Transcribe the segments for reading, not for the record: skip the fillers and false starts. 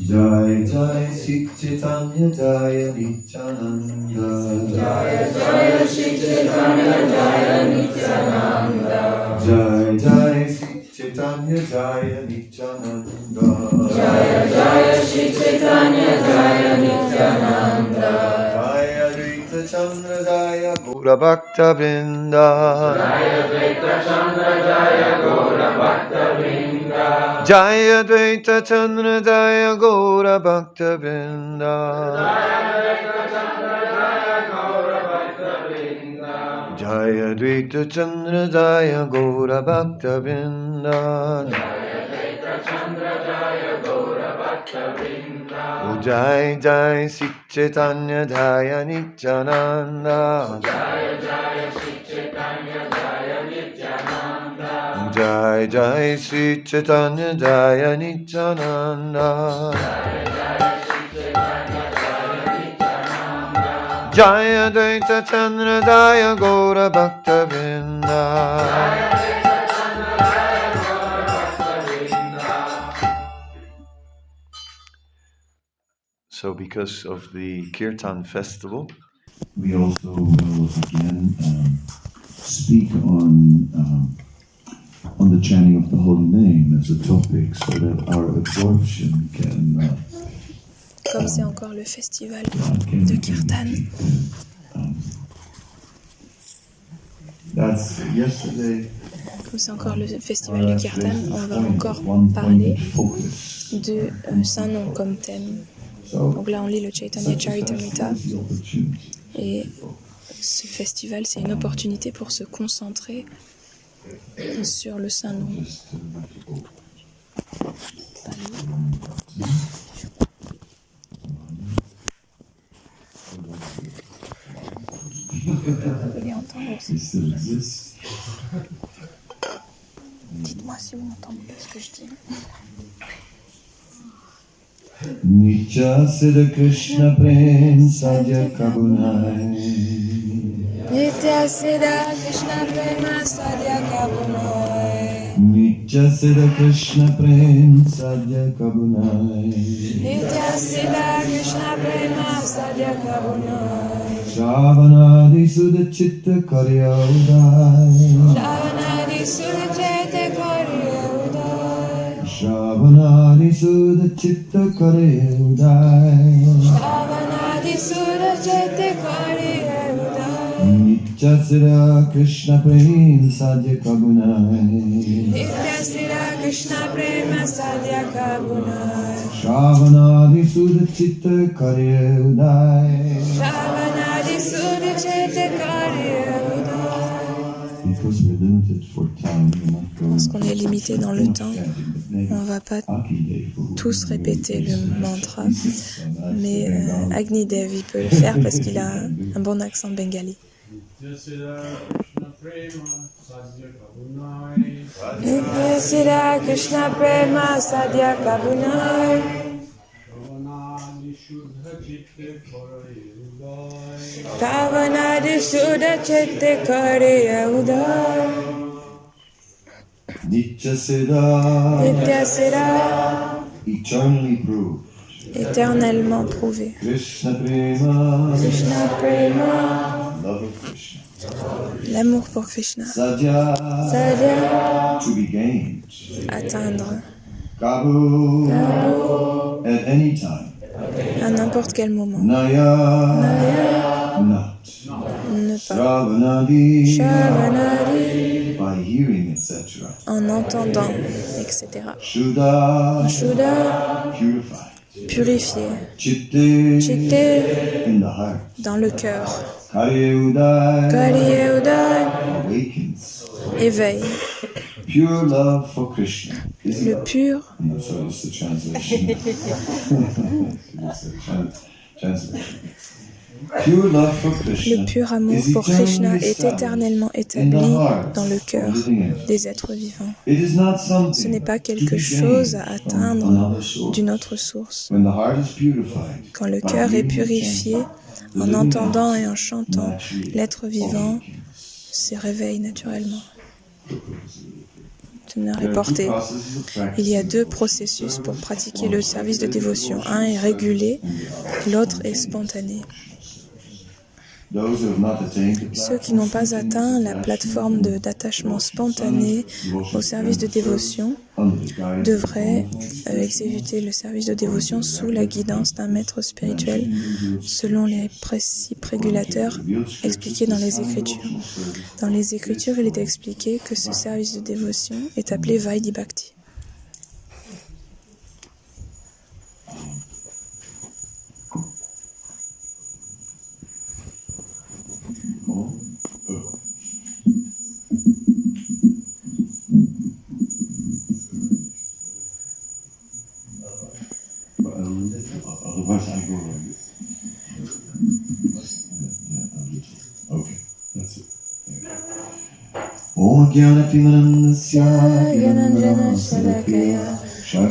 Jai Jai Shri Chaitanya Jaya Nityananda. Jai Jai Shri Chaitanya Jaya Nityananda. Jai Jai Shri Chaitanya Jaya Nityananda. Jai Jai Shri Chaitanya Jaya Nityananda. Jaya Advaita Chandra Jaya Gaura Bhakta Vrinda. Jaya Advaita Chandra Jaya Gaura Bhakta Vrinda. Jaya Advaita Chandra Jaya Gaura Bhakta Vrinda. Jaya Advaita Chandra Jaya Gaura Bhakta Vrinda. O Jai Jai Shri Chaitanya Jaya Nityananda. Jaya Jaya Shri Chaitanya Jaya Nityananda. Jai Jai Shri Chaitanya Jaya Nityananda. Jaya Advaita Chandra Jaya Gaura Bhakta Vrinda. So because of the Kirtan festival, we also will again speak on the chanting of the holy name as a topic so that our absorption can comme c'est encore le festival de Kirtan. Comme c'est encore le festival du Kirtan, on va encore parler de Saint-Nom comme thème. Donc là, on lit le Chaitanya Charitamrita. Et ce festival, c'est une opportunité pour se concentrer sur le Saint-Nom. Vous voulez entendre aussi? Dites-moi si vous m'entendez ce que je dis. Nitya Siddha Krishna Prem Sadhya Kabunai. Nitya Siddha Krishna Prema Sadhya Kabunai. Nitya Siddha Krishna Prem Sadhya Kabunai. Nitya Siddha Krishna Prema Sadhya Kabunai. Shravanadi Sudha Chitta Karya Udai. Shravanadi Sudha Chitta Karya Udai. Shravanadi Sudha Chitta Karya Udai. Shravanadi Sudha Chitta Karya Udai. Nitya Siddha Krishna Prem Sadhya Kabunai. Nitya Siddha Krishna Prema Sadhya Kabunai. Shravanadi Sudha Chitta Karya Udai. Shravanadi Sudha Chitta Karya Udai. Because we're limited for time, we're not going Parce qu'on est limité dans le temps, to on ne va pas tous répéter le mantra, mais Agni Dev, il peut le faire parce qu'il a un bon accent bengali. Nitya Siddha Krishna Prema Sadhya Kabunai. Shravanadi Sudha Chitta Karya Udai. Nitya Siddha, Nitya Siddha, eternally proved. éternellement prouvé. Krishna Prema, Krishna Prema, love of Krishna. l'amour pour Krishna. Sadhya, Sadhya, to be gained. atteindre Kabu, at any time. à n'importe quel moment. Naya, not. Ne pas. Shravanadi, Shravanadi, by hearing, etc. en entendant, etc. Shuddha, Shuddha, purified. purifié. Chitte, Chitte, in the heart. dans le cœur. Karya Udai, Karya Udai, awakens. éveil. Pure love for Krishna. Isn't Le it? pur, No, sorry, it's the translation. It's the translation. Pure love for Krishna le pur amour is pour Krishna eternally est established éternellement in the établi hearts dans le of cœur living entities. des êtres vivants. It is not something Ce n'est pas to quelque be chose à gained from atteindre another source. d'une autre source. When the heart is purified, Quand le by cœur est hearing the purifié, chant, the en living entendant entity et en chantant, naturally l'être vivant awakens. se réveille naturellement. Teneur est There are two portée. processes of practice. Il y a deux processus pour pratiquer le service de dévotion. Un est régulé, l'autre est spontané. Those who have not attained the Ceux qui n'ont pas atteint la plateforme d'attachement spontané au service de dévotion devraient exécuter le service de dévotion sous la guidance d'un maître spirituel selon les principes régulateurs expliqués dans les Écritures. Dans les Écritures, il est expliqué que ce service de dévotion est appelé Vaidhi Bhakti. Otherwise, I go like this. Yeah, a little. Okay, that's it. Om Jnanatimanandasya Gyananjana Shalakaya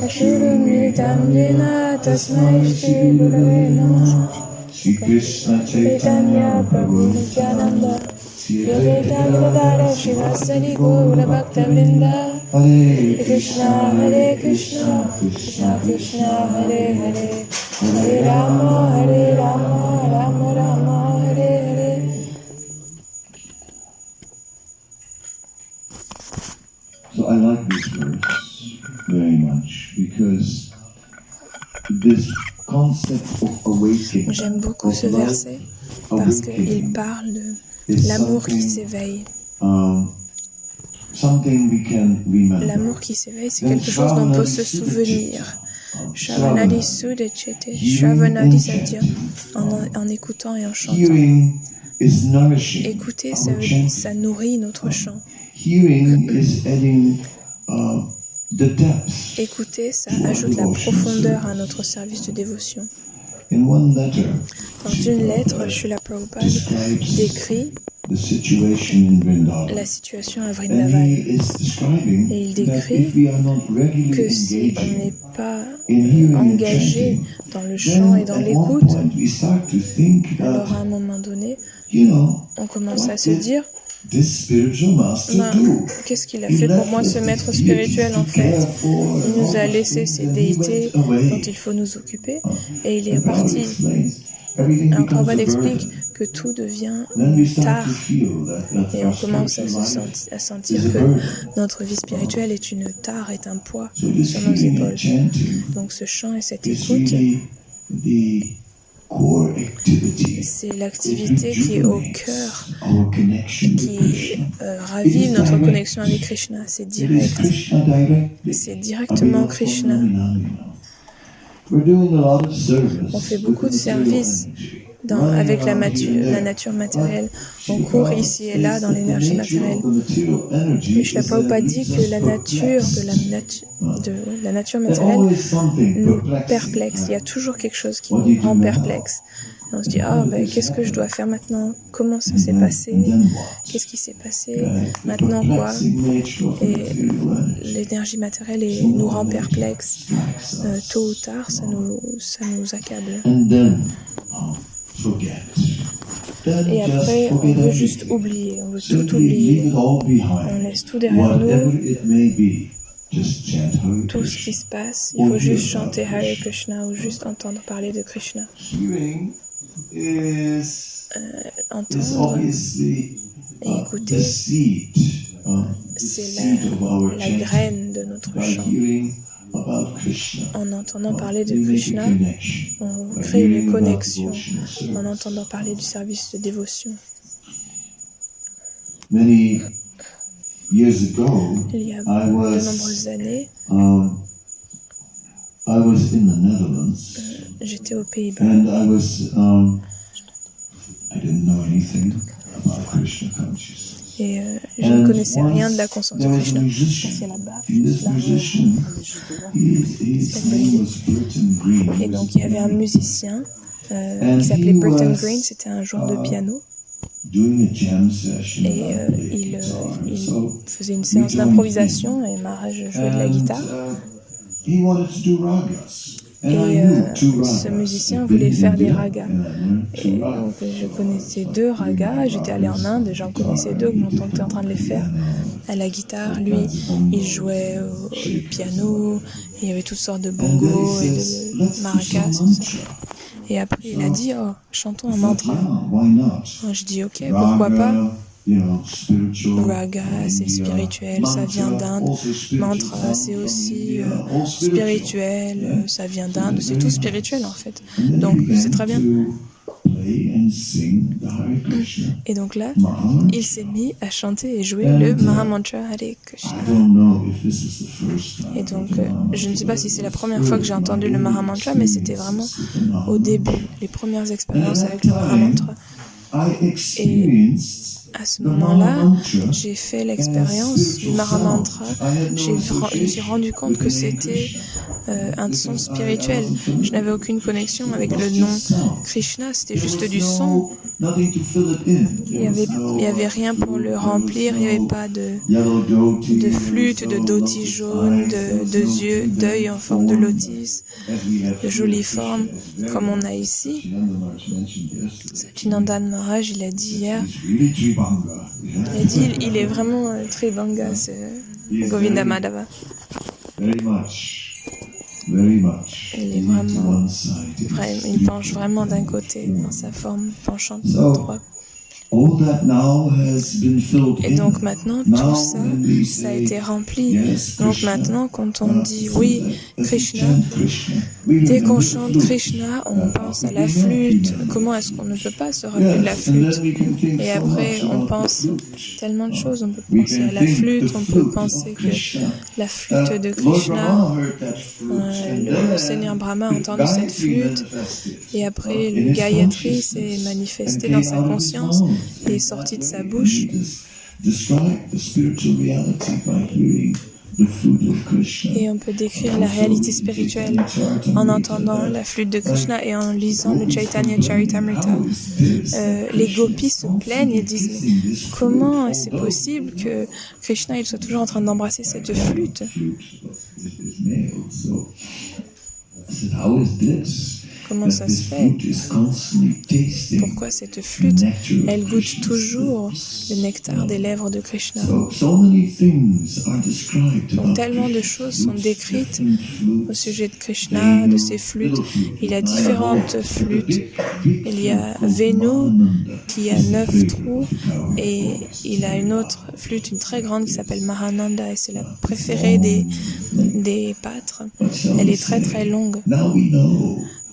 Ashurumritam Jena Tasmai Shri Gurave Namah Shri Krishna Chaitanya Chaitanya Prabhu Prabhu Nityananda Shri Yadeta Gadadara Shivasari Gaura Bhakta Vrinda Hare Hare Krishna Krishna Krishna Hare Hare Hare Rama Rama Rama Hare Hare. So I like this verse very much because this concept of awakening, J'aime beaucoup ce verset parce qu'il parle de l'amour qui s'éveille. something we can remember. L'amour qui s'éveille, c'est quelque chose dont on peut se souvenir. Shravanadi Sudachete, Shravanadi Satya, en écoutant et en chantant. Hearing is nourishing. Écouter, our ça chanting. nourrit notre chant. Hearing is adding the depth. Écouter, ça ajoute la profondeur à notre service de dévotion. In one letter, Dans une lettre, Srila Prabhupada describes décrit the situation in Vrindavan. la situation à And Vrindavan. he is describing Et il that décrit if we are not regularly que si on engaging n'est pas in hearing and engagé chanting, dans le chant et then dans at one l'écoute, point we start to think alors that, à un moment donné, on commence à what se did dire, this spiritual master do? qu'est-ce qu'il a He fait pour left moi, us ce these maître deities spirituel to en fait? care for Il and nous all a these laissé things, ces and he déités went away. dont il faut nous occuper et il est And Prabhupada parti. explains, everything Alors becomes Prabhupada a explique burden. que tout devient Then we une start tare to feel that et on our commence à, spiritual life sentir is a que burden. notre vie spirituelle est une tare, est un poids So this sur nos hearing épaules. and chanting Donc ce chant et cette is écoute, really the core activity. c'est l'activité qui est au cœur, Our connection with qui Krishna. ravive notre connexion avec Krishna. C'est It is direct, Krishna directly. c'est directement Krishna. We're doing a lot of service On fait with beaucoup de material services energy. avec la, Running around here and la there. nature matérielle. But On court ici et là dans l'énergie matérielle. Mais Srila Prabhupada dit que la nature de la nature matérielle nous perplexe. Il y a toujours quelque chose qui nous rend perplexe. Et on se dit, qu'est-ce que je dois faire maintenant? Comment ça s'est passé? Qu'est-ce qui s'est passé? Maintenant quoi? Et l'énergie matérielle nous rend perplexe. Tôt ou tard, ça nous accable. Et après, on veut juste oublier, on veut tout oublier. On laisse tout derrière nous. Tout ce qui se passe, il faut juste chanter Hare Krishna ou juste entendre parler de Krishna. Entendre et écouter, c'est la graine de notre chant. En entendant parler de Krishna, on crée une connexion. En entendant parler du service de dévotion. Many years ago, Il y a I de was nombreuses années, I was in the Netherlands, j'étais aux Pays-Bas and I didn't know anything about Krishna consciousness. et je ne connaissais rien de la conscience de There was a Krishna. musician, C'est là-bas. and this musician, his name was Burton Green. Et donc il y avait un musicien qui s'appelait Burton Green, c'était un joueur de piano. Doing a jam session Et about the il guitar. So faisait une séance d'improvisation et Maharaj jouait de la guitare. He wanted to do ragas. And I Et knew two ce ragas. musicien I've been voulait in faire des India, ragas. and I learned Et two donc ragas. je connaissais 2 ragas, j'étais allée en Inde et j'en connaissais 2 où on était en train de les faire. À la guitare, lui, il jouait au piano, et il y avait toutes sortes de bongos et de maracas. Tout ça. Et après, il a dit, chantons un mantra. Why not? Je dis, ok, pourquoi pas? Spiritual. Raga, c'est spirituel, ça vient d'Inde. Mantra, c'est aussi spirituel, ça vient d'Inde. C'est tout spirituel en fait. Donc c'est très bien. Et donc là, il s'est mis à chanter et jouer le Mahamantra Hare Krishna. Et donc, je ne sais pas si c'est la première fois que j'ai entendu le Mahamantra, mais c'était vraiment au début, les premières expériences avec le Mahamantra. Et à ce moment-là, j'ai fait l'expérience du Mahamantra. Je me suis rendu compte que c'était un son spirituel. Je n'avais aucune connexion avec le nom Krishna, c'était juste du son. Il y avait rien pour le remplir, il n'y avait pas de flûte, de dhoti jaune, d'œil en forme de lotus, de jolies formes comme on a ici. Sacinandana Maharaj, il a dit hier, il est vraiment Tribanga, c'est Govinda Madhava. Il est vraiment, il penche vraiment d'un côté dans sa forme penchante droite. all that now has been filled Et in. donc maintenant, Now, tout ça, when we ça a say, été rempli. yes, Donc Krishna, maintenant, quand on dit oui, as we Krishna, chant Krishna, we dès remember qu'on the chante flute. Krishna, on pense à la flûte. Comment est-ce qu'on ne peut pas se rappeler de la Yes, and flûte? then we can think Et so après, much on about the pense flute. tellement de choses. On peut We penser can à la think flûte, the on peut flute penser of que Krishna. la flûte de Lord Krishna, Brahma heard that flute, and le then Seigneur Brahma a the entendu cette Gayatri flûte, manifested, et après in le his Gayatri s'est consciousness manifesté and dans came sa out of his conscience mouth. et est sorti de sa And bouche. he described the spiritual reality by hearing the flute of Krishna. Et on peut décrire la réalité spirituelle en entendant la flûte de Krishna et en lisant le Chaitanya Charitamrita. Les gopis se plaignent et disent mais comment c'est possible que Krishna il soit toujours en train d'embrasser cette flûte? Comment ça se fait? Pourquoi cette flûte, elle goûte toujours le nectar des lèvres de Krishna? Donc tellement de choses sont décrites au sujet de Krishna, de ses flûtes. Il y a différentes flûtes. Il y a Venu qui a 9 trous et il a une autre flûte, une très grande qui s'appelle Mahananda et c'est la préférée des pâtres. Elle est très très longue.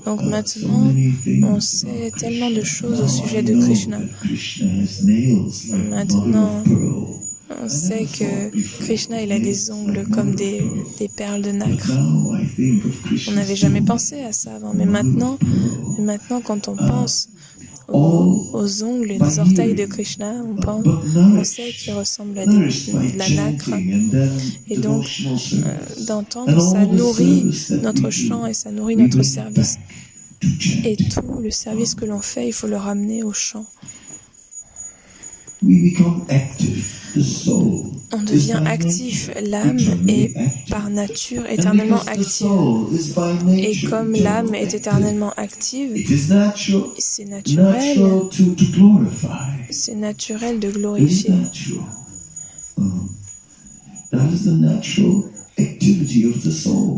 Donc maintenant, on sait tellement de choses au sujet de Krishna. Maintenant, on sait que Krishna, il a des ongles comme des perles de nacre. On n'avait jamais pensé à ça avant, mais maintenant quand on pense aux ongles et des orteils de Krishna, on sait qu'ils ressemblent à de la nacre. Et donc, d'entendre, ça nourrit notre chant et ça nourrit notre service. Et tout le service que l'on fait, il faut le ramener au chant. On devient actif, l'âme est par nature éternellement active. Et comme l'âme est éternellement active, c'est naturel de glorifier.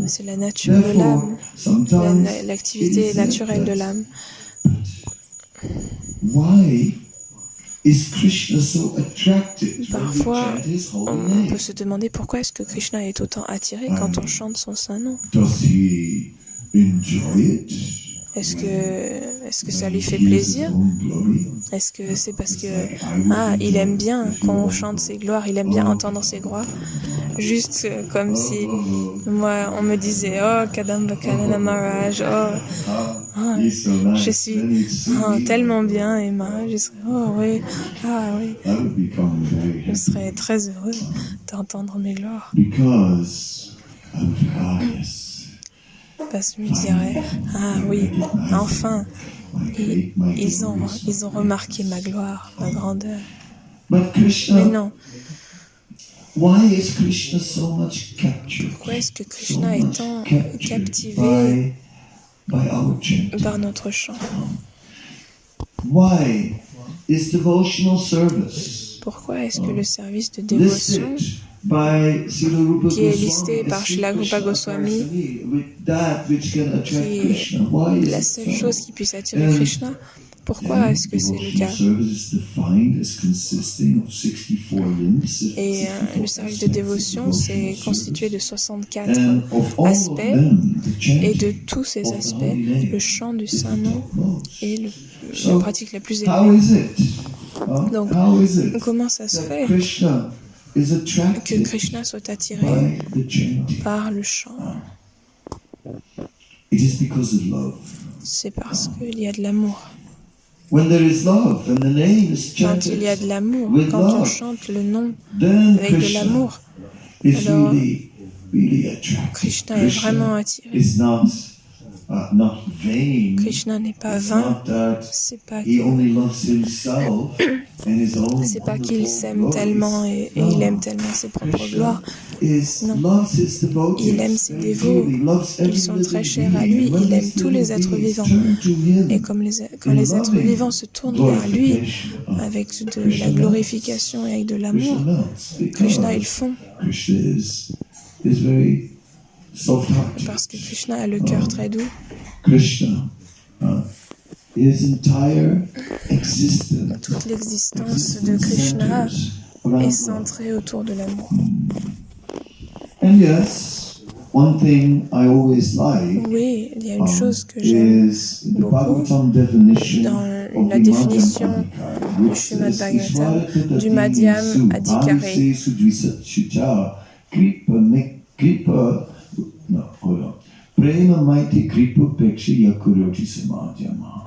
C'est la nature de l'âme, l'activité naturelle de l'âme. Parfois, on peut se demander pourquoi est-ce que Krishna est autant attiré quand on chante son saint nom. Est-ce que ça lui fait plaisir? Est-ce que c'est parce que il aime bien qu'on chante ses gloires, il aime bien entendre ses gloires? Juste comme si moi on me disait Kadamba Kanana Maharaj, je suis tellement bien et Maharaj je serais oui, je serais très heureux d'entendre mes gloires. Parce que je me dirais oui, enfin ils ont remarqué ma gloire, ma grandeur. Mais non. Pourquoi est-ce que Krishna est tant captivé par notre chant? Pourquoi est-ce que le service de dévotion qui est listé par Srila Rupa Goswami, qui est la seule chose qui puisse attirer Krishna, pourquoi est-ce que c'est le cas? Et le service de dévotion, c'est constitué de 64 aspects, et de tous ces aspects, le chant du Saint-Nom est la pratique la plus élevée. Donc, comment ça se fait que Krishna soit attiré par le chant? C'est parce qu'il y a de l'amour. Quand il y a de l'amour, quand on chante le nom avec de l'amour, alors Krishna est vraiment attiré. Krishna n'est pas vain, c'est pas qu'il s'aime tellement et il aime tellement ses propres gloires. Non, il aime ses dévots, ils sont très chers à lui, il aime tous les êtres vivants. Et quand les êtres vivants se tournent vers lui avec de la glorification et avec de l'amour, Krishna il fond. Parce que Krishna a le cœur très doux. his entire existence Toute l'existence de Krishna centers around est love. centrée autour de l'amour. And yes, one thing I always like Oui, il y a une chose que j'aime is the beaucoup Bhagavatam definition dans of la the définition Madhyam du Adhikari, Srimad which says, Bhagavatam du Madhyam Adhikari. Adhikari. No, hold on. Prema maiti kripa peksha yakuroti samadhyama.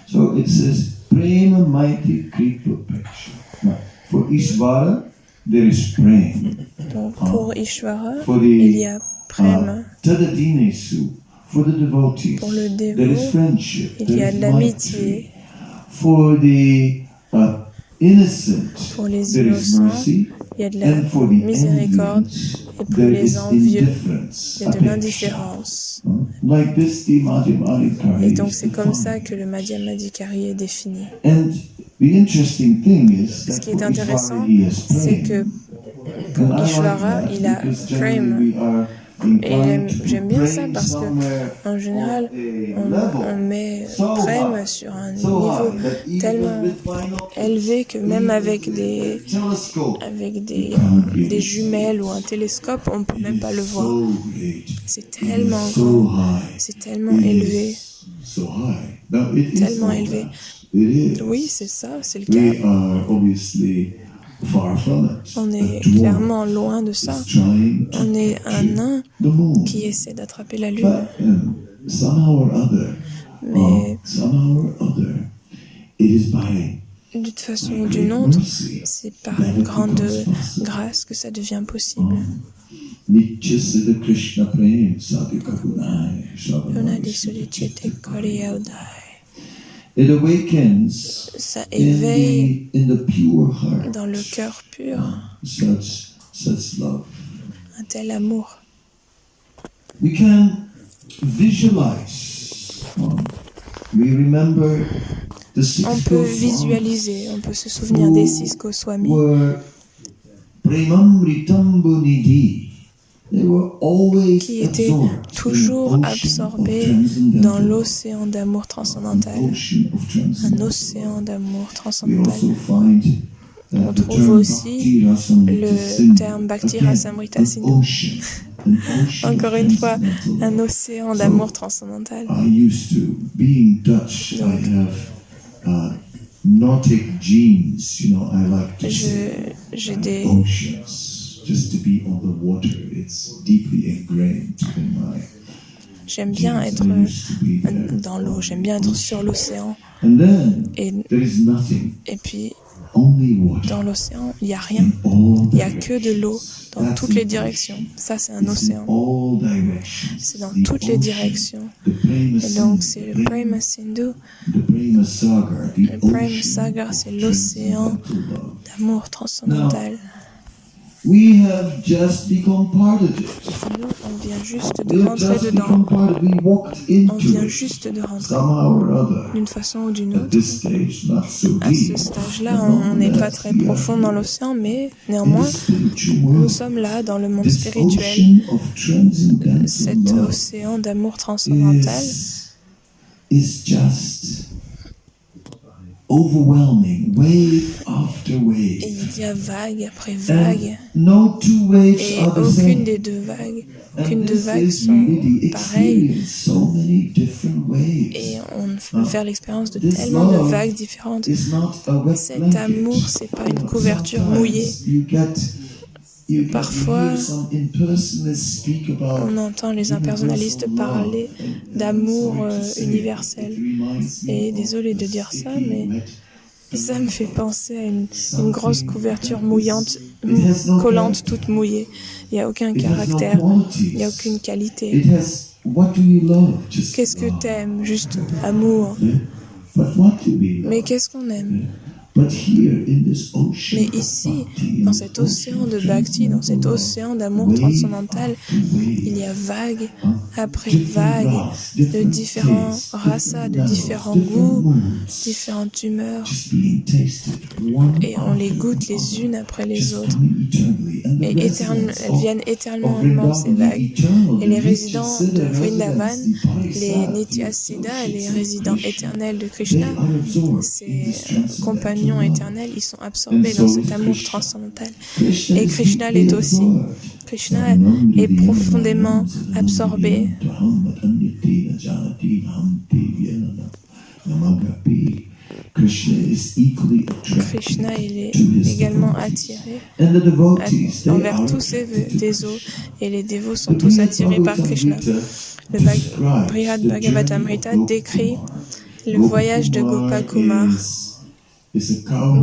So it says, Prema maiti kripa peksha. Now, for Ishvara, there is prema. Donc pour Ishvara, For il y a the prema. Tadadinesu, for the devotees, Pour le there is dévot, friendship, il there y a is de maitri. l'amitié. For the innocent, Pour les there is innocents, mercy. il y a de la And for the miséricorde. envious, Et pour there les is envieux, indifference. il y a de apeksha. l'indifférence. Like this, the Madhyam Adhikari Et donc is c'est comme ça defined. que le Madhyam Adhikari est défini. And the interesting thing is Ce that qui est for intéressant, Ishvara, he has c'est que prema. pour And I like Ishvara, that il a because prema. generally we are Et inclined to j'aime bien ça prema parce que, somewhere en général, on a level on met so prema high, sur un so niveau high that even tellement with binoculars, élevé que même avec des, telescope, des jumelles ou un télescope, on ne peut même pas le voir. so great, C'est tellement so grand, high, c'est tellement élevé, so high. Now, it is tellement like élevé. that. It is. Oui, c'est ça, c'est le We cas. are obviously far from it. On est A dwarf clairement loin de ça. is trying to On est un capture nain the moon. qui essaie d'attraper la lune. But somehow or other, Mais it is by d'une façon ou great d'une autre, mercy c'est par that une it grande becomes possible. grâce que ça devient possible. Nitya Siddha Krishna Prem Sadhika Gunai Yonadi Sudichete Koriyaudai. It awakens Ça éveille in the pure heart dans le cœur pur such love. un tel amour. We can visualize. We remember the six On peut Goswamis visualiser, on peut se souvenir des 6 Goswamis were Premamritam Bunidhi. They were always qui étaient absorbed toujours in an ocean absorbés of transcendental dans love. l'océan d'amour transcendantal. Ocean of Un transcendental océan d'amour We transcendantal. also find that On the trouve term aussi Bhakti Rasamrita le Sindhu, terme Bhakti again, Rasamrita an Sindhu. ocean of Encore une fois, transcendental un love. océan d'amour transcendantal. I used to, being Dutch, I Donc, have Nordic genes, you know, I like to say j'ai des, oceans, just to be on the water. It's deeply ingrained in my j'aime bien genes. être I used to be there. dans l'eau, j'aime bien être sur l'océan. And then Et, there is nothing, et puis, only water. dans l'océan, il n'y a rien. In all Il n'y a que de l'eau dans That's toutes les an directions. Ça, c'est un It's in océan. all directions. C'est dans The toutes les ocean, directions. The Prema Et donc, Sindhu, c'est le Prema Sindhu. the Prema Sagar, the Le Prema ocean Sagar, c'est of l'océan transcendental love. d'amour transcendantal. We have just become part of it. Nous, on vient juste We de have rentrer just dedans. become part of it. We walked On into vient it juste de rentrer somehow or other. d'une façon ou d'une At autre. this stage, not so À ce deep. stage-là, on n'est pas très profond dans l'océan, mais néanmoins, nous sommes là dans le monde This spirituel. ocean of transcendental Cet love océan d'amour transcendantal is just overwhelming, wave after wave. et il y a vague après vague. No two waves Et are the aucune same. des deux vagues, And aucune des this vagues is sont really the pareilles. experience, so many different waves. Et on peut faire l'expérience de This tellement de love vagues différentes. It's not a wet Cet blanket. amour, c'est pas une couverture Sometimes mouillée. Parfois, you hear some impersonalists speak about On entend les impersonnalistes parler d'amour universel. Et désolé de dire ça, mais ça me fait penser à une grosse couverture mouillante, collante, toute mouillée. Il n'y a aucun caractère, il n'y a aucune qualité. What do you love? Just Qu'est-ce que love. t'aimes? Juste amour. But what do we love? Mais qu'est-ce qu'on aime? Mais ici, dans cet océan de bhakti, dans cet océan d'amour transcendantal, il y a vague après vague de différents rasas, de différents goûts, différentes humeurs, et on les goûte les unes après les autres. Et elles viennent éternellement, ces vagues. Et les résidents de Vrindavan, les Nityasiddha, les résidents éternels de Krishna, ces compagnons éternels, ils sont absorbés dans cet amour transcendantal. Et Krishna l'est aussi. Krishna est profondément absorbé. Krishna, il est également attiré envers tous ses dévots, et les dévots sont tous attirés par Krishna. Le Brihad Bhagavatamrita décrit le voyage de Gopakumar.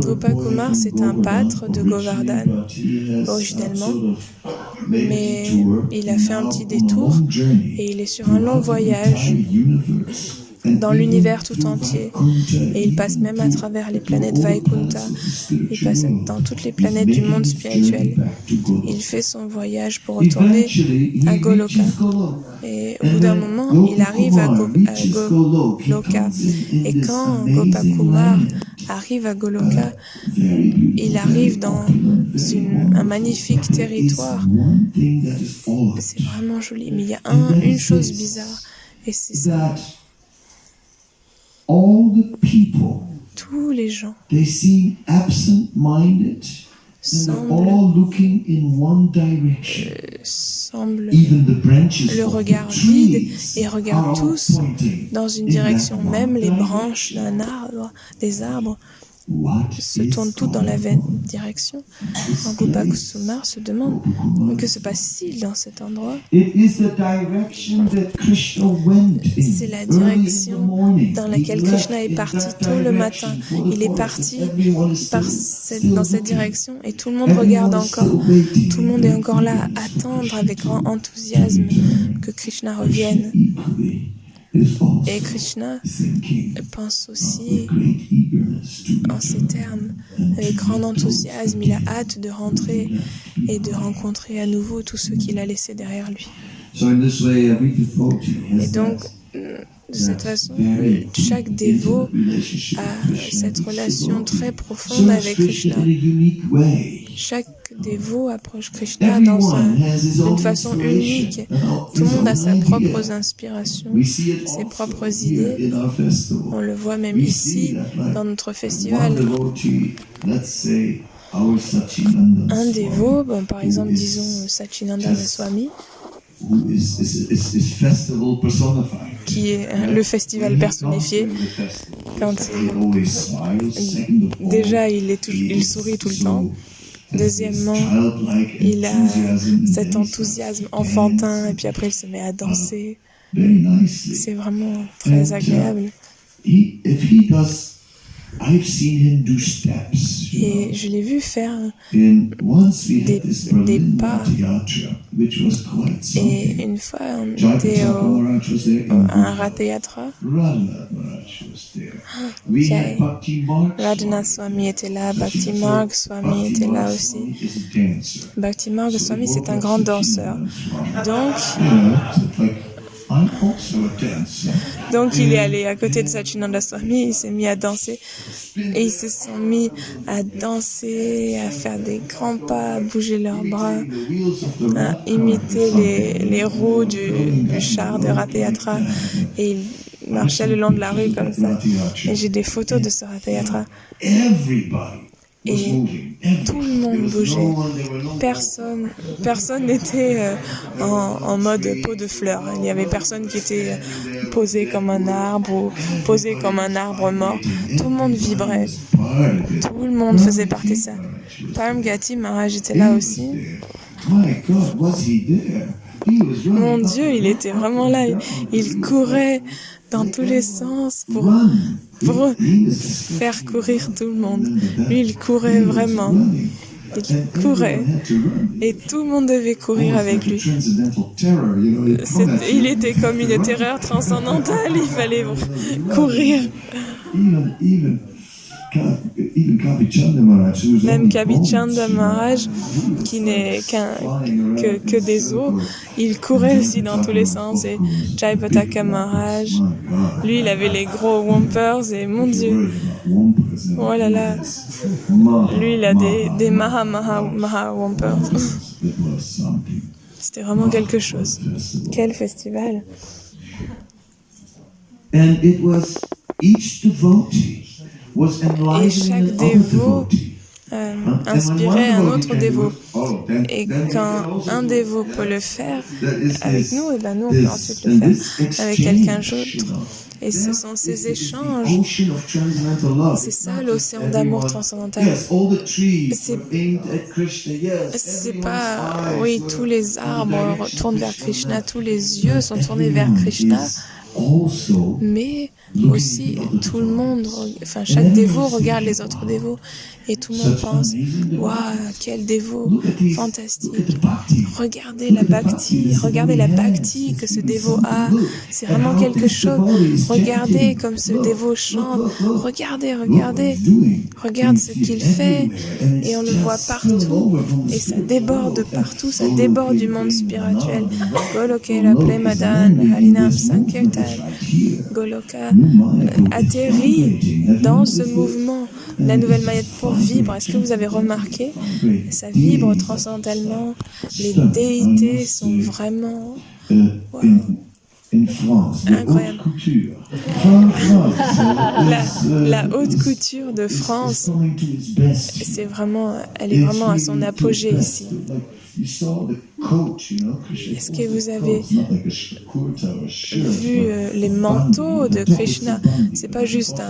Gopakumar, c'est un pâtre de Govardhan, originellement, mais il a fait un petit détour et il est sur un long voyage dans l'univers tout entier. Et il passe même à travers les planètes Vaikunta. Il passe dans toutes les planètes du monde spirituel. Il fait son voyage pour retourner à Goloka. Et au bout d'un moment, il arrive à Goloka. Et quand Gopakumar arrive à Goloka, il arrive dans un magnifique territoire. C'est vraiment joli. Mais il y a une chose bizarre. Et c'est ça. Tous les gens semblent le regard vide et regardent tous dans une direction. Même les branches des arbres, se tournent toutes dans la même direction. Gopakumar se demande que se passe-t-il dans cet endroit. C'est la direction dans laquelle Krishna est parti tôt le matin. Il est parti dans cette direction et tout le monde regarde encore. Tout le monde est encore là à attendre avec grand enthousiasme que Krishna revienne. Et Krishna pense aussi en ces termes, avec grand enthousiasme. Il a hâte de rentrer et de rencontrer à nouveau tous ceux qu'il a laissés derrière lui. Et donc, de cette façon, chaque dévot a cette relation très profonde avec Krishna. Chaque dévot approche Krishna d'une façon unique. Tout le monde a sa propre inspiration, ses propres idées. On le voit même ici, dans notre festival. Un dévot, par exemple, disons Satchinanda Swami, qui est le festival personnifié. Déjà, il sourit tout le temps. Deuxièmement, il a cet enthousiasme enfantin et puis après il se met à danser. C'est vraiment très agréable. Et je l'ai vu faire des pas. Et une fois, on était à un Rateyatra. Radhanath Swami était là, Bhakti Marg Swami était là aussi. Bhakti Marg Swami, c'est un grand danseur. Donc il est allé à côté de Satchinanda Swami, il s'est mis à danser et ils se sont mis à danser, à faire des grands pas, à bouger leurs bras, à imiter les roues du char de Rateyatra et ils marchaient le long de la rue comme ça. Et j'ai des photos de ce Rateyatra. Et tout le monde bougeait. Personne n'était en mode peau de fleur. Il n'y avait personne qui était posé comme un arbre ou posé comme un arbre mort. Tout le monde vibrait. Tout le monde faisait partie de ça. Param Gati Maharaj était là aussi. Mon Dieu, il était vraiment là. Il courait dans tous les sens pour faire courir tout le monde. Lui, il courait vraiment. Il courait. Et tout le monde devait courir avec lui. Il était comme une terreur transcendantale. Il fallait courir. Même Kavichanda Maharaj, qui n'est que des os, il courait aussi dans tous les sens. Et Jaipataka Maharaj, lui, il avait les gros Wampers et mon Dieu, oh là là, lui, il a des Maha Wampers. C'était vraiment quelque chose. Quel festival! And it was each devotee was Et enlivening chaque another dévot devotee. inspirait un autre dévot. Et quand un dévot peut le faire avec nous, et ben nous on peut ensuite le faire avec quelqu'un d'autre. Et ce sont ces échanges. C'est ça l'océan d'amour transcendantal. C'est pas, oui, tous les arbres tournent vers Krishna, tous les yeux sont tournés vers Krishna, mais aussi tout le monde, enfin chaque dévot regarde les autres dévots et tout le monde pense, waouh, quel dévot fantastique. Regardez la bhakti que ce dévot a, c'est vraiment quelque chose. Regardez comme ce dévot chante, regardez, regarde ce qu'il fait et on le voit partout et ça déborde partout, ça déborde du monde spirituel. Golokela Premadan Harinam Sankirtan. Goloka atterrit dans ce mouvement. La nouvelle Mayat pour vibrer. Est-ce que vous avez remarqué? Ça vibre transcendamment. Les déités sont vraiment incroyables. La haute couture de France, elle est vraiment à son apogée ici. Est-ce que vous avez vu les manteaux de Krishna? C'est pas juste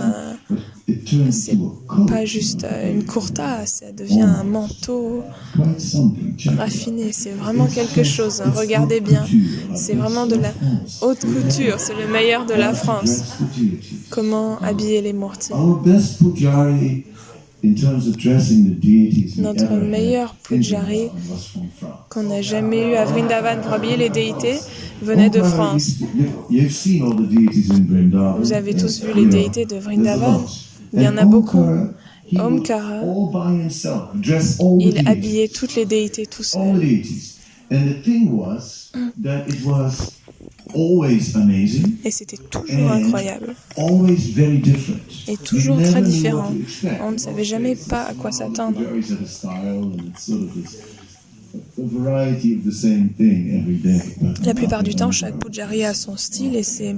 une kurta, ça devient un manteau raffiné. C'est vraiment quelque chose. Hein. Regardez bien, c'est vraiment de la haute couture. C'est le meilleur de la France. Comment habiller les murtis? Notre meilleur pujari qu'on n'a jamais eu à Vrindavan pour habiller les déités venait de France. Vous avez tous vu les déités de Vrindavan? Il y en a beaucoup. Omkara, il habillait toutes les déités tout seul. Et c'était toujours incroyable. Et toujours très différent. On ne savait jamais pas à quoi s'attendre. La plupart du temps, chaque pujari a son style et c'est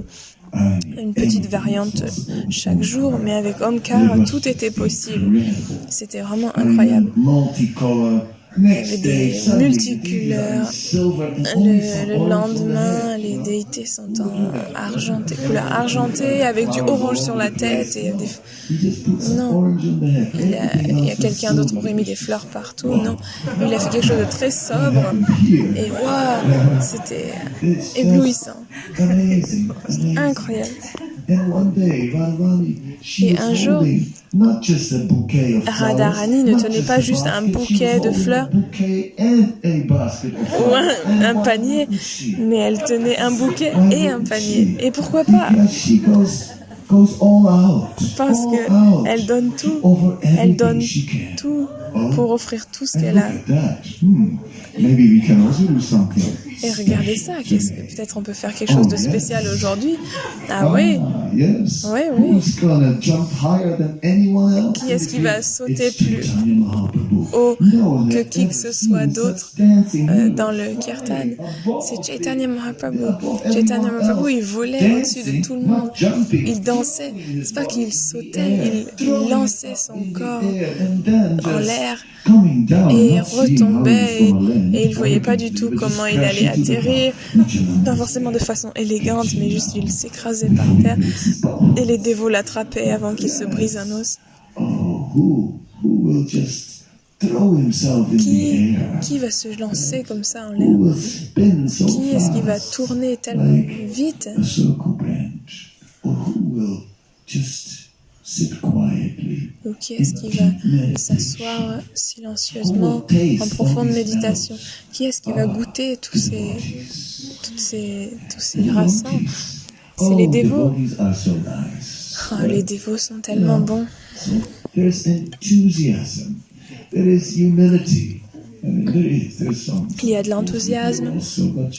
une petite variante chaque jour, mais avec Omkar, tout était possible. C'était vraiment incroyable. Il y avait des multicouleurs. Le lendemain, les déités sont en argenté, couleur argentée, avec du orange sur la tête. Et non, il y a quelqu'un d'autre qui aurait mis des fleurs partout. Non, il a fait quelque chose de très sobre. Et waouh, c'était éblouissant. Incroyable. Et un jour, Radharani ne tenait pas juste un bouquet de fleurs ou un panier, mais elle tenait un bouquet et un panier. Et pourquoi pas? Parce qu'elle donne tout pour offrir tout ce qu'elle a. Et regardez ça, peut-être on peut faire quelque chose de spécial aujourd'hui. Ah oui, oui. Qui est-ce qui va sauter plus haut que qui que ce soit d'autre dans le kirtan? C'est Chaitanya Mahaprabhu. Chaitanya Mahaprabhu, il volait au-dessus de tout le monde. Il dansait. C'est pas qu'il sautait, il lançait son corps en l'air et retombait et il voyait pas du tout comment il allait atterrir, pas forcément de façon élégante, mais juste il s'écrasait par terre et les dévots l'attrapaient avant qu'il se brise un os. Qui va se lancer comme ça en l'air? Qui est-ce qui va tourner tellement vite? Ou qui est-ce qui va s'asseoir silencieusement en profonde méditation? Qui est-ce qui va goûter tous ces rassins? C'est les dévots. Oh, les dévots sont tellement bons. there's enthusiasm, there is humility. Il y a de l'enthousiasme,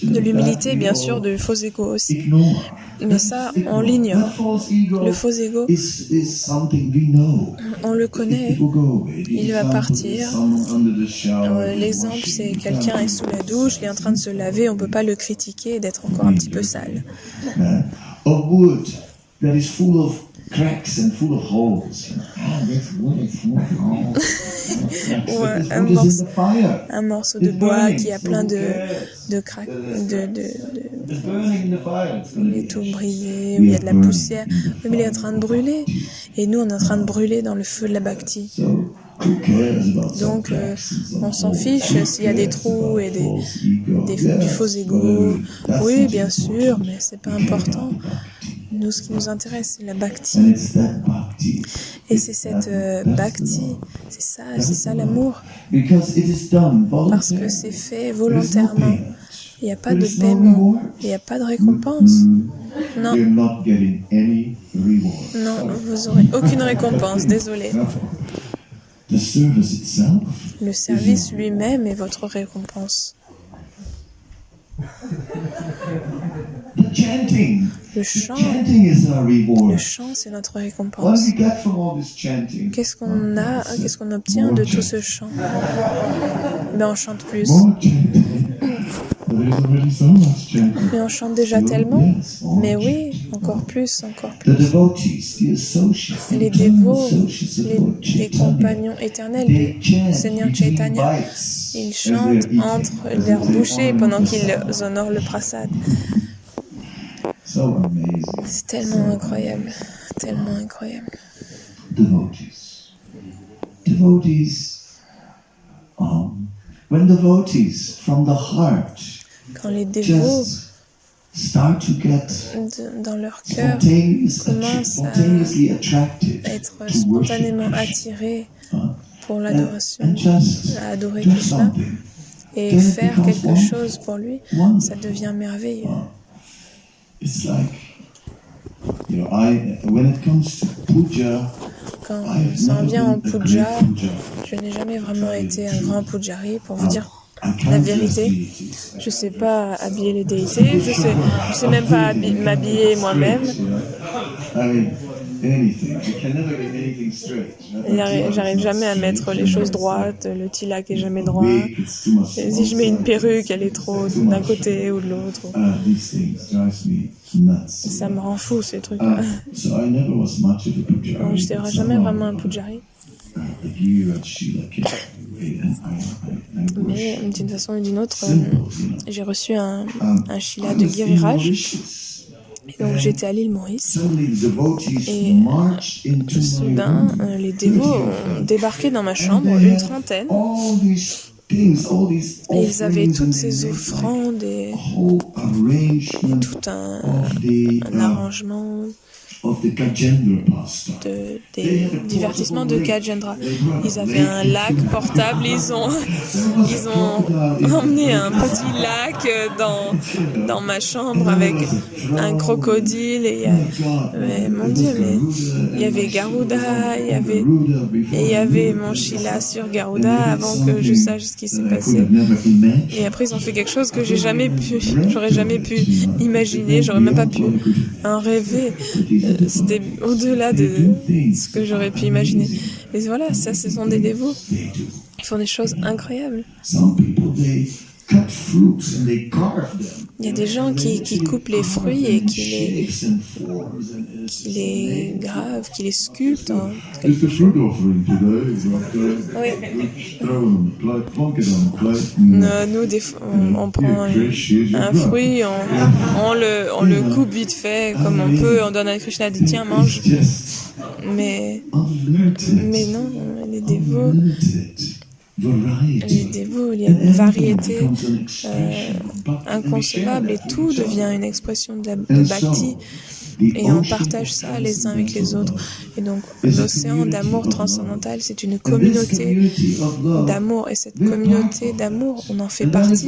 de l'humilité, bien sûr, du faux ego aussi. Mais ça, on l'ignore. Le faux ego, on le connaît. Il va partir. L'exemple, c'est quelqu'un est sous la douche, il est en train de se laver, on ne peut pas le critiquer et d'être encore un petit peu sale. That is full of cracks and full of holes. Ou un morceau de bois qui a plein de craques, il est tout brillé, où il y a de la poussière, mais il est en train de brûler. Et nous, on est en train de brûler dans le feu de la bhakti. Donc, on s'en fiche s'il y a des trous et du faux ego. Oui, bien sûr, mais c'est pas important. Nous, ce qui nous intéresse, c'est la bhakti. Et c'est cette bhakti, c'est ça l'amour. Parce que c'est fait volontairement. Il n'y a pas de paiement, il n'y a pas de récompense. Non. Non, vous n'aurez aucune récompense, désolé. Le service lui-même est votre récompense. Le chant, c'est notre récompense. Qu'est-ce qu'on obtient de tout ce chant? Ben, on chante plus. Mais on chante déjà tellement. Mais oui, encore plus, encore plus. Les dévots, les compagnons éternels du Seigneur Chaitanya, ils chantent entre leurs bouchées pendant qu'ils honorent le prasad. C'est tellement incroyable, tellement incroyable. When devotees from the heart quand les dévots dans leur cœur commencent à être spontanément attirés pour l'adoration, à adorer Krishna et faire quelque chose pour lui, ça devient merveilleux. Quand ça en vient en puja, je n'ai jamais vraiment été un grand pujari, pour vous dire la vérité. Je ne sais pas habiller les déités, je sais même pas m'habiller moi-même. J'arrive jamais à mettre les choses droites, le tilak est jamais droit. Si je mets une perruque, elle est trop d'un côté ou de l'autre. Ça me rend fou, ces trucs-là. Donc, je ne serai jamais vraiment un pujari. Mais d'une façon ou d'une autre, j'ai reçu un shila de Giriraj. Et donc j'étais à l'île Maurice et soudain les dévots ont débarqué dans ma chambre, une trentaine, et ils avaient toutes ces offrandes et tout un arrangement des divertissements de Gajendra. Ils avaient un lac portable, ils ont emmené un petit lac dans ma chambre avec un crocodile et mais, mon Dieu, mais il y avait Garuda, il y avait mon Shila sur Garuda avant que je sache ce qui s'est passé. Et après ils ont fait quelque chose que j'aurais jamais pu imaginer, j'aurais même pas pu en rêver. C'était au-delà de ce que j'aurais pu imaginer. Et voilà, ça, ce sont des dévots. Ils font des choses incroyables. Il y a des gens qui coupent les fruits et qui les gravent, qui les sculptent. Oui. Nous, des fois, on prend un fruit, on le coupe vite fait, comme on peut, on donne à Krishna, dit tiens, mange. Mais non, les dévots, il y a une variété inconcevable et tout devient une expression de bhakti et on partage ça les uns avec les autres. Et donc l'océan d'amour transcendantal, c'est une communauté d'amour et cette communauté d'amour, on en fait partie.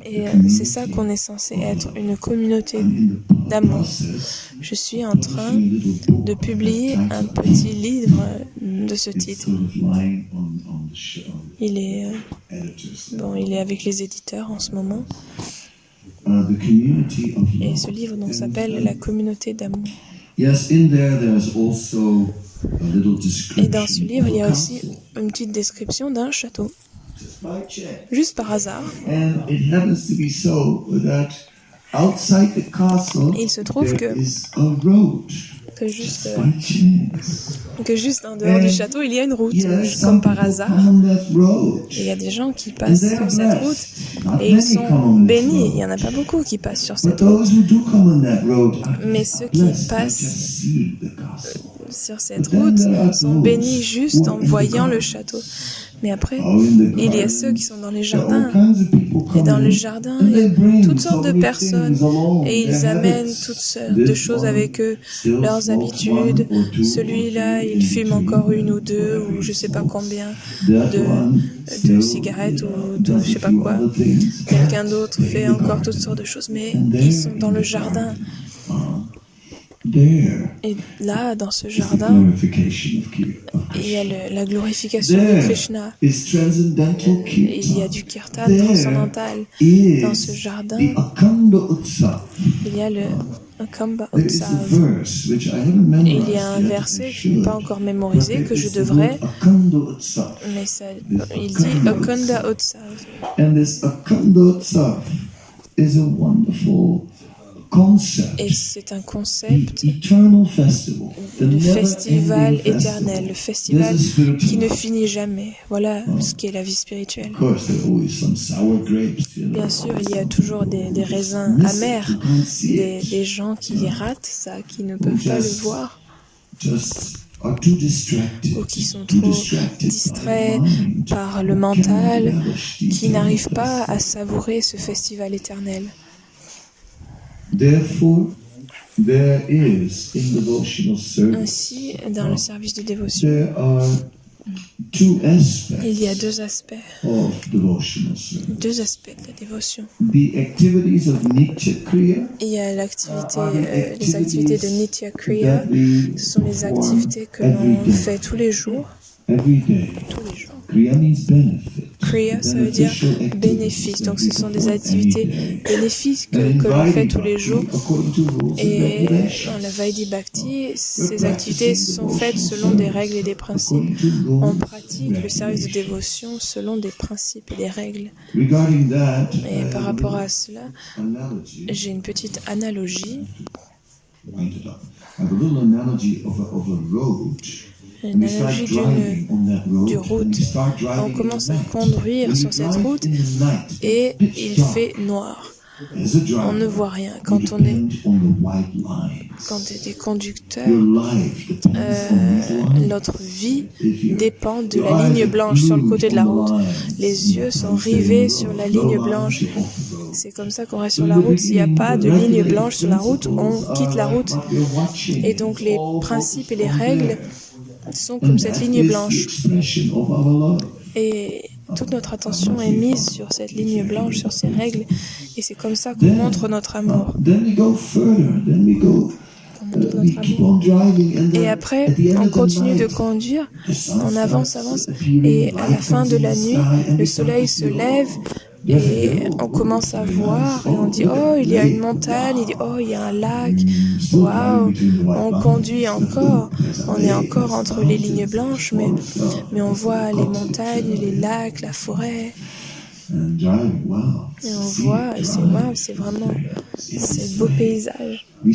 Et c'est ça qu'on est censé être, une communauté d'amour. Je suis en train de publier un petit livre de ce titre. Il est avec les éditeurs en ce moment. Et ce livre donc s'appelle La communauté d'amour. Et dans ce livre, il y a aussi une petite description d'un château. Juste par hasard. Et il se trouve que juste en dehors du château, il y a une route, comme par hasard. Et il y a des gens qui passent sur cette route et ils sont bénis. Il n'y en a pas beaucoup qui passent sur cette route. Mais ceux qui passent sur cette route sont bénis juste en voyant le château. Mais après, il y a ceux qui sont dans les jardins. Et dans le jardin, il y a toutes sortes de personnes. Et ils amènent toutes sortes de choses avec eux, leurs habitudes. Celui-là, il fume encore une ou deux, ou je sais pas combien, de cigarettes ou de je sais pas quoi. Quelqu'un d'autre fait encore toutes sortes de choses. Mais ils sont dans le jardin. Et là, dans ce jardin, il y a la glorification de Krishna. Il y a du kirtan transcendantal. Dans ce jardin, il y a le Akamba Utsav. Et il y a un verset que je n'ai pas encore mémorisé, que je devrais, mais il dit Akanda Utsav. Et c'est un concept de festival éternel, le festival qui ne finit jamais. Voilà ce qu'est la vie spirituelle. Bien sûr, il y a toujours des raisins amers, des gens qui les ratent, ça, qui ne peuvent pas le voir, ou qui sont trop distraits par le mental, qui n'arrivent pas à savourer ce festival éternel. Ainsi, dans le service de dévotion, il y a deux aspects de la dévotion. Il y a les activités de Nitya Kriya, ce sont les activités que l'on fait tous les jours. Kriya, ça veut dire bénéfice. Donc, ce sont des activités bénéfiques que l'on fait tous les jours. Et dans la Vaidhi Bhakti, ces activités sont faites selon des règles et des principes. On pratique le service de dévotion selon des principes et des règles. Et par rapport à cela, j'ai une petite analogie. Une analogie d'une route. On commence à conduire sur cette route et il fait noir. On ne voit rien. Quand on est des conducteurs, notre vie dépend de la ligne blanche sur le côté de la route. Les yeux sont rivés sur la ligne blanche. C'est comme ça qu'on reste sur la route. S'il n'y a pas de ligne blanche sur la route, on quitte la route. Et donc les principes et les règles sont comme cette ligne blanche. Et toute notre attention est mise sur cette ligne blanche, sur ces règles, et c'est comme ça qu'on montre notre amour. Et après, on continue de conduire, on avance, et à la fin de la nuit, le soleil se lève, et on commence à voir, et on dit « Oh, il y a une montagne », il dit « Oh, il y a un lac, waouh !» On conduit encore, on est encore entre les lignes blanches, mais on voit les montagnes, les lacs, la forêt. Et on voit, et c'est vraiment ce beau paysage. Et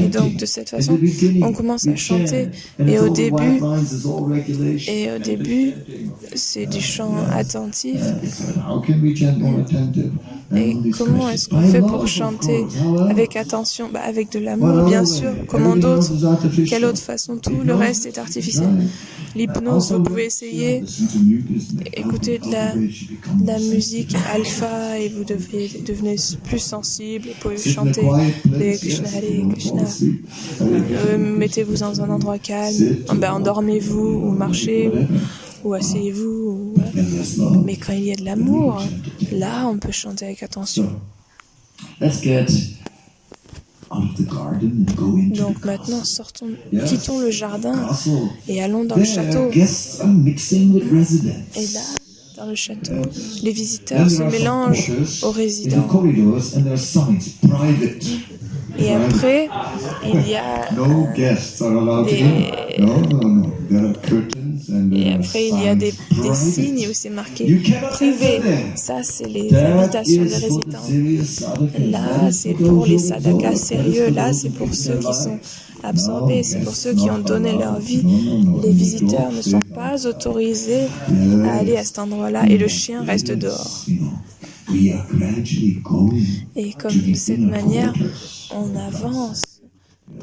donc de cette façon, on commence à chanter. Et au début, c'est du chant attentif. Et comment est-ce qu'on fait pour chanter avec attention? Avec de l'amour, bien sûr. Comment d'autres? Quelle autre façon? Tout le reste est artificiel. L'hypnose, vous pouvez essayer, écouter de la musique alpha et vous devenez plus sensible. Vous pouvez chanter les Krishna Hare Krishna. Mettez-vous dans un endroit calme. Endormez-vous ou marchez ou asseyez-vous. Mais quand il y a de l'amour, là, on peut chanter avec attention. Donc maintenant, quittons le jardin et allons dans le château. Et là, dans le château, les visiteurs se mélangent aux résidents. Et après, il y a des signes où c'est marqué privé. Ça, c'est les habitations des résidents. Là, c'est pour les sadakas sérieux. Là, c'est pour ceux qui sont absorbés. C'est pour ceux qui ont donné leur vie. Les visiteurs ne sont pas autorisés à aller à cet endroit-là et le chien reste dehors. Et comme de cette manière, on avance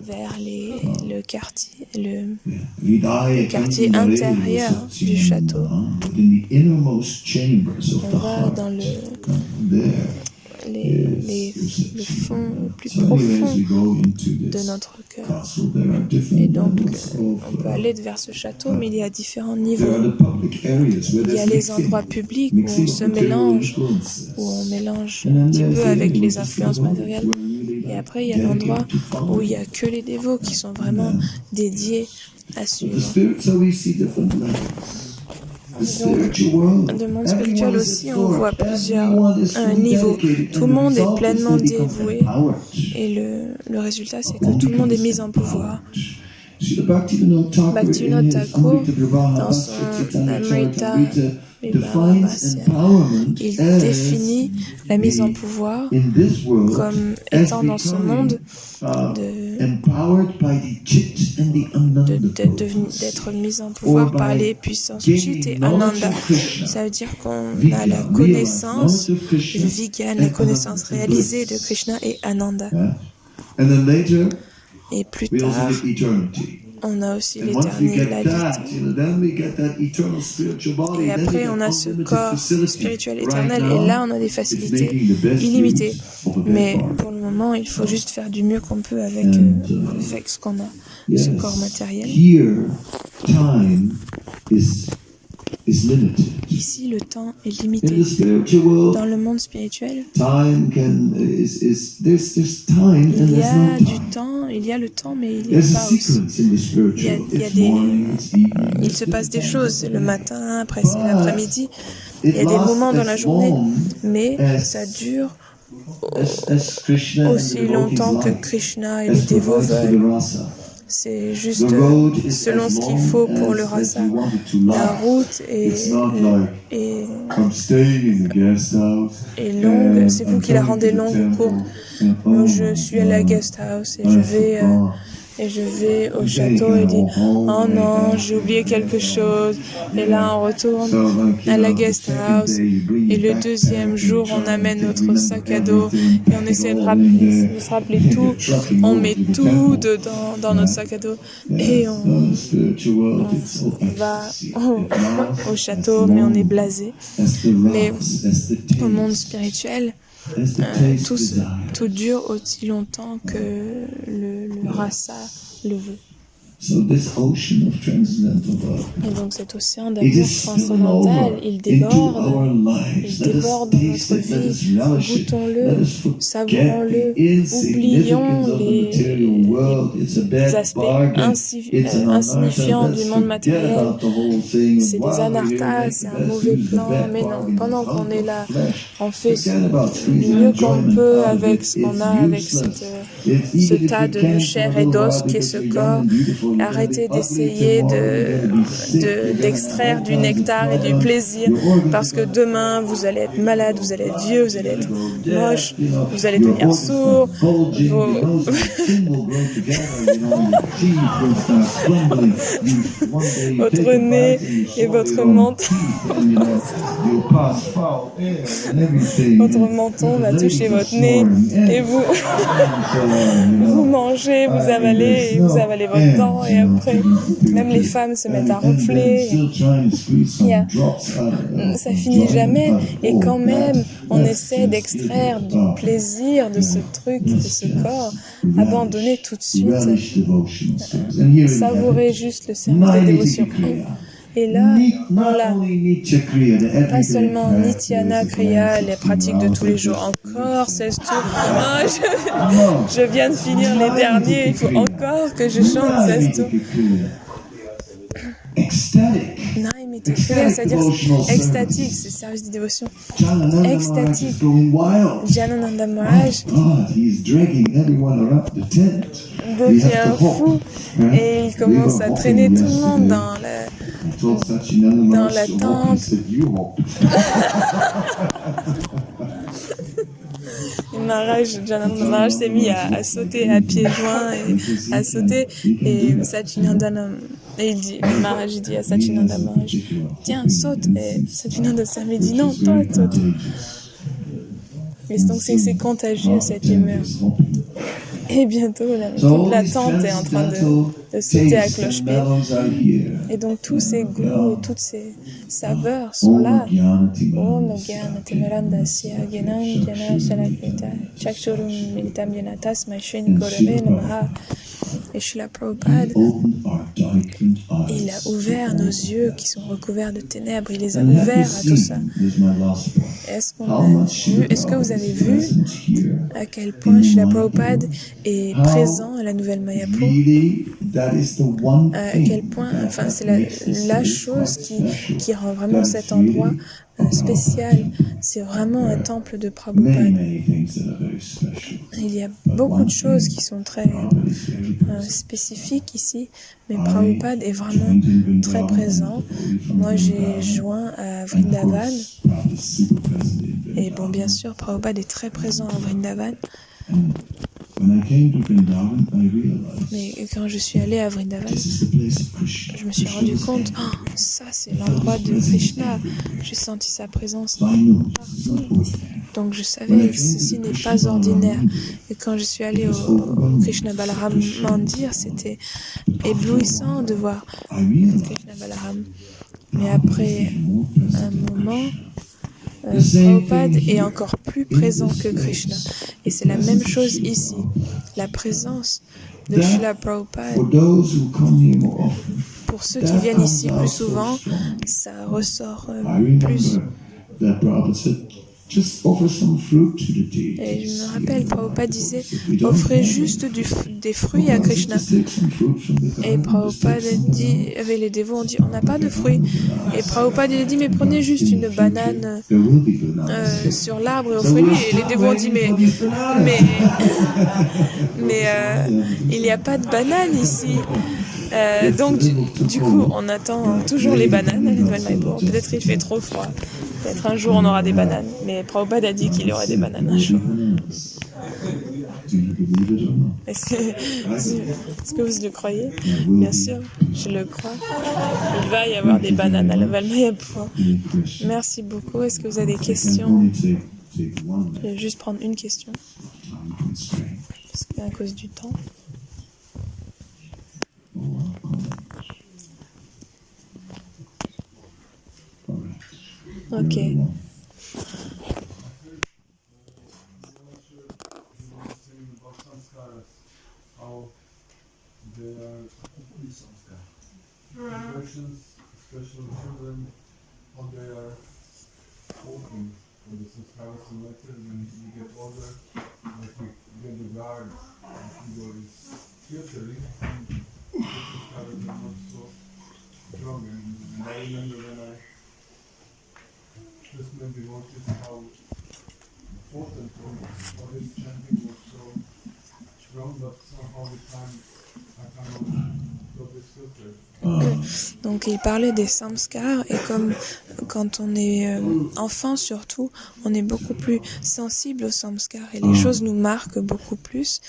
vers le quartier intérieur du château. On va dans le fond le plus profond de notre cœur. Et donc, on peut aller vers ce château, mais il y a différents niveaux. Il y a les endroits publics où on se mélange, où on mélange un petit peu avec les influences matérielles. Et après, il y a l'endroit où il n'y a que les dévots qui sont vraiment dédiés à suivre. Donc, le monde spirituel aussi, on voit plusieurs niveaux. Tout le monde est pleinement dévoué et le résultat, c'est que tout le monde est mis en pouvoir. Bhaktivinoda Thakur, dans son Amrita Vibharabhasya, il définit la mise en pouvoir comme étant dans ce monde d'être mise en pouvoir par les puissances Chit et Ananda. Ça veut dire qu'on a la connaissance vigane, la connaissance réalisée de Krishna et Ananda. Et plus tard, on a aussi l'éternité. Et après, on a ce corps spirituel éternel. Et là, on a des facilités illimitées. Mais pour le moment, il faut juste faire du mieux qu'on peut avec ce qu'on a, ce corps matériel. Ici, le temps est limité. Dans le monde spirituel, il y a du temps, il y a le temps, mais il y a pas aussi. Il se passe des choses, c'est le matin, après c'est l'après-midi. Il y a des moments dans la journée, mais ça dure aussi longtemps que Krishna et les dévots veulent. C'est juste selon ce qu'il faut pour le rasa. La route est longue. C'est vous qui la rendez longue ou courte. Moi, je suis à la guest house et je vais au château et dis « Oh non, j'ai oublié quelque chose ». Et là, on retourne à la guest house. Et le deuxième jour, on amène notre sac à dos et on essaie de se rappeler tout. On met tout dedans, dans notre sac à dos. Et on va au château, mais on est blasé. Mais au monde spirituel, tout dure aussi longtemps que le rasa le veut. Et donc cet océan d'amour transcendantal, il déborde notre vie. Goûtons-le, savourons-le, oublions les aspects insignifiants du monde matériel. C'est des anarthas, c'est un mauvais plan, mais non, pendant qu'on est là, on fait du mieux qu'on peut avec ce qu'on a, avec ce tas de chair et d'os qui est ce corps. Arrêtez d'essayer d'extraire du nectar et du plaisir parce que demain vous allez être malade, vous allez être vieux, vous allez être moche, vous allez devenir sourd. Votre nez et votre menton. Votre menton va toucher votre nez et vous mangez, vous avalez votre dent. Et après, même les femmes se mettent à ronfler. Ça finit jamais. Et quand même, on essaie d'extraire du plaisir de ce truc, de ce corps, abandonner tout de suite. Savourer juste le service de dévotion. Et là, Not on l'a. only Nitya Kriya, the everyday Pas seulement practice, Nityana the Kriya, les 15 pratiques de tous les rounds, jours. Encore 16 tours. Non, No. je viens de finir les derniers. Il faut encore que je chante 16 tours. Ecstatic. Naimiti Kriya, c'est-à-dire extatique, c'est service de dévotion. Janananda Maharaj Extatique. is going wild. Janananda Maharaj God, he's dragging everyone around the tent. We devient have to fou hop. Huh? et il commence à traîner tout le monde dans la... I told Sachinanda Maharaj la to hop, he tente. said, you hop. Et Maharaj, Janananda Maharaj s'est mis à sauter à pieds joints et à sauter. Et Sachinanda, et il dit, Maharaj il dit à Sachinanda Maharaj, tiens, saute. Et Sachinanda Swami dit, non, toi, saute. Et donc c'est contagieux cette humeur. Et bientôt, toute la tente est en train de sauter à cloche-pied. Et donc tous ces goûts, toutes ces saveurs sont là. Om Gyana Timirandasya Gyanam Jana Shalakita Chakshurum Militam Jana Tasmai Shri Gurave Namaha. Et Srila Prabhupada, il a ouvert nos yeux qui sont recouverts de ténèbres, il les a ouverts à tout ça. Est-ce que vous avez vu à quel point Srila Prabhupada est présent à la nouvelle Mayapur? À quel point, enfin, c'est la chose qui rend vraiment cet endroit spécial. C'est vraiment un temple de Prabhupada. Il y a beaucoup de choses qui sont très spécifiques ici, mais Prabhupada est vraiment très présent. Moi, j'ai joint à Vrindavan, et bon, bien sûr, Prabhupada est très présent à Vrindavan. Mais quand je suis allée à Vrindavan, je me suis rendu compte, oh, ça c'est l'endroit de Krishna. J'ai senti sa présence partout. Donc je savais que ceci n'est pas ordinaire. Et quand je suis allée au Krishna Balaram Mandir, c'était éblouissant de voir Krishna Balaram. Mais après un moment, Prabhupada est encore plus présent que Krishna. Et c'est la même chose ici. La présence de Srila Prabhupada, pour ceux qui viennent ici plus souvent, ça ressort plus. Et je me rappelle, Prabhupada disait, offrez juste des fruits à Krishna. Et Prabhupada dit, avec les dévots, on dit, on n'a pas de fruits. Et Prabhupada il a dit, mais prenez juste une banane sur l'arbre et offrez-lui. Et les dévots ont dit, mais il n'y a pas de banane ici. Donc du coup, on attend toujours les bananes à l'Étoile Mayapur. Peut-être il fait trop froid. Peut-être un jour on aura des bananes. Mais Prabhupada a dit qu'il y aurait des bananes un jour. Est-ce que vous le croyez? Bien sûr, je le crois. Il va y avoir des bananes à l'Étoile Mayapur. Merci beaucoup. Est-ce que vous avez des questions? Je vais juste prendre une question. Parce qu'à cause du temps. Ok. Just maybe notice how important all this chanting was so strong, but somehow with time I kind of got this filter. Donc il parlait des samskars et comme quand on est enfant surtout, on est beaucoup plus sensible aux samskars et les choses nous marquent beaucoup plus.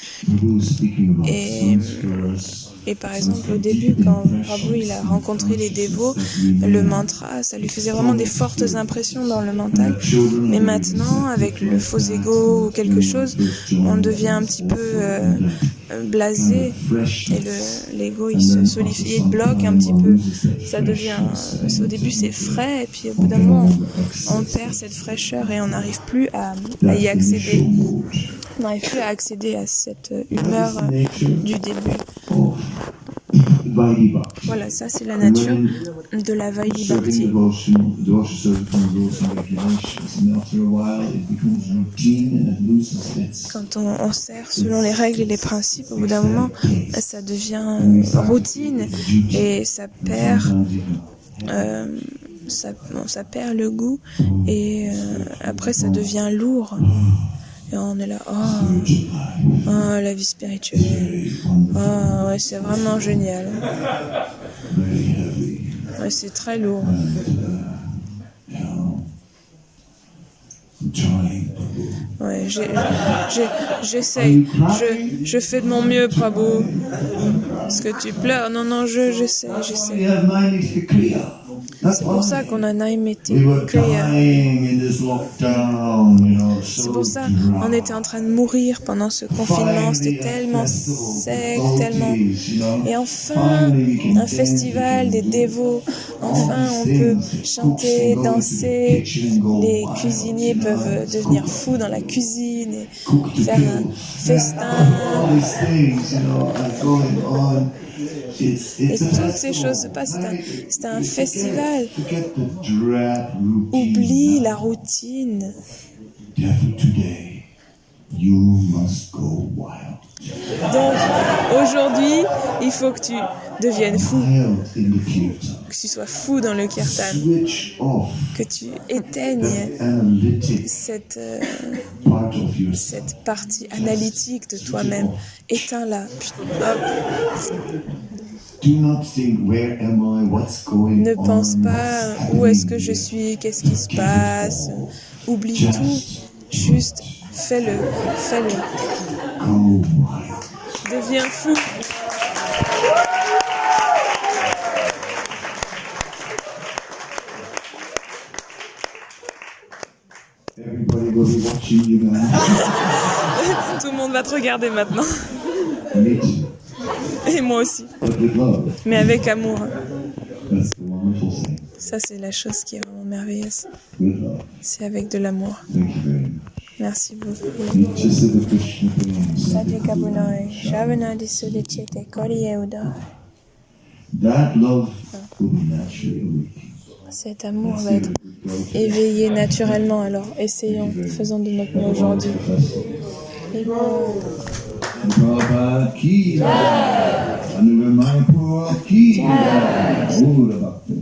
Et par exemple au début quand Prabhu il a rencontré les dévots, le mantra ça lui faisait vraiment des fortes impressions dans le mental. Mais maintenant avec le faux ego ou quelque chose, on devient un petit peu blasé et l'ego il se solidifie, il bloque un petit peu. Ça devient, au début c'est frais et puis au bout d'un moment on perd cette fraîcheur et on n'arrive plus à y accéder. On n'arrive plus à accéder à cette humeur du début. Vaidhi Bhakti. Voilà, ça c'est la And nature when de la Vaidhi serving Bhakti. devotional service becomes rules and regulations, and after a while it becomes routine and it loses its. Quand on sert selon les règles et les principes, au bout d'un moment, ça devient routine et ça perd, ça perd le goût et après ça devient lourd. Et on est là, oh, la vie spirituelle, oh, ouais, c'est vraiment génial. Ouais, c'est très lourd. Ouais, j'essaye, je fais de mon mieux, Prabhu. Est-ce que tu pleures? Non, j'essaie. C'est pour ça qu'on a Naimetik Kriya. C'est pour ça qu'on était en train de mourir pendant ce confinement. C'était tellement sec, tellement... Et enfin, un festival des dévots. Enfin, on peut chanter, danser. Les cuisiniers peuvent devenir fous dans la cuisine et faire un festin. Et toutes ces choses se passent. C'est un festival. Oublie la routine. Donc, aujourd'hui, il faut que tu deviennes fou. Que tu sois fou dans le kirtan. Que tu éteignes cette partie analytique de toi-même. Éteins-la. Ne pense pas où est-ce que je suis, qu'est-ce qui se passe. Oublie tout. Juste fais-le. Deviens fou. Tout le monde va te regarder maintenant. Et moi aussi. Mais avec amour. Ça, c'est la chose qui est vraiment merveilleuse. C'est avec de l'amour. Merci beaucoup. Sadhu Kabunoi, Shavana Disudichete, Kori Euda. Cet amour va être éveillé naturellement, alors essayons, faisons de notre mieux aujourd'hui. Prabhupada ki jai, Anuga Manipur ki jai, Guru Bhakti.